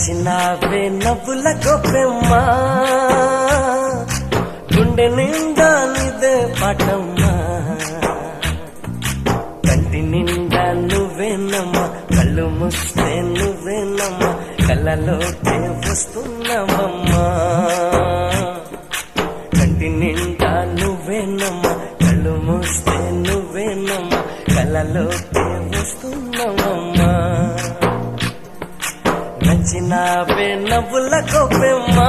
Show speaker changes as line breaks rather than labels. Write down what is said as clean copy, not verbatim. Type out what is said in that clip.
నచ్చినావే నవ్వుల గొప్పెమ్మా, గుండె నిండా నీదే పాటమ్మా. కంటి నిండా నువ్వేనమ్మా, కళ్ళు మూస్తే నువ్వేనమ్మా, కళ్ళలోకే వస్తున్నావమ్మా. కంటి నిండా నువ్వేనమ్మా, కళ్ళు మూస్తే నువ్వేనమ్మా, కళ్ళలోకే వస్తున్నావమ్మా. నచ్చినావే నవ్వుల గొప్పెమ్మా.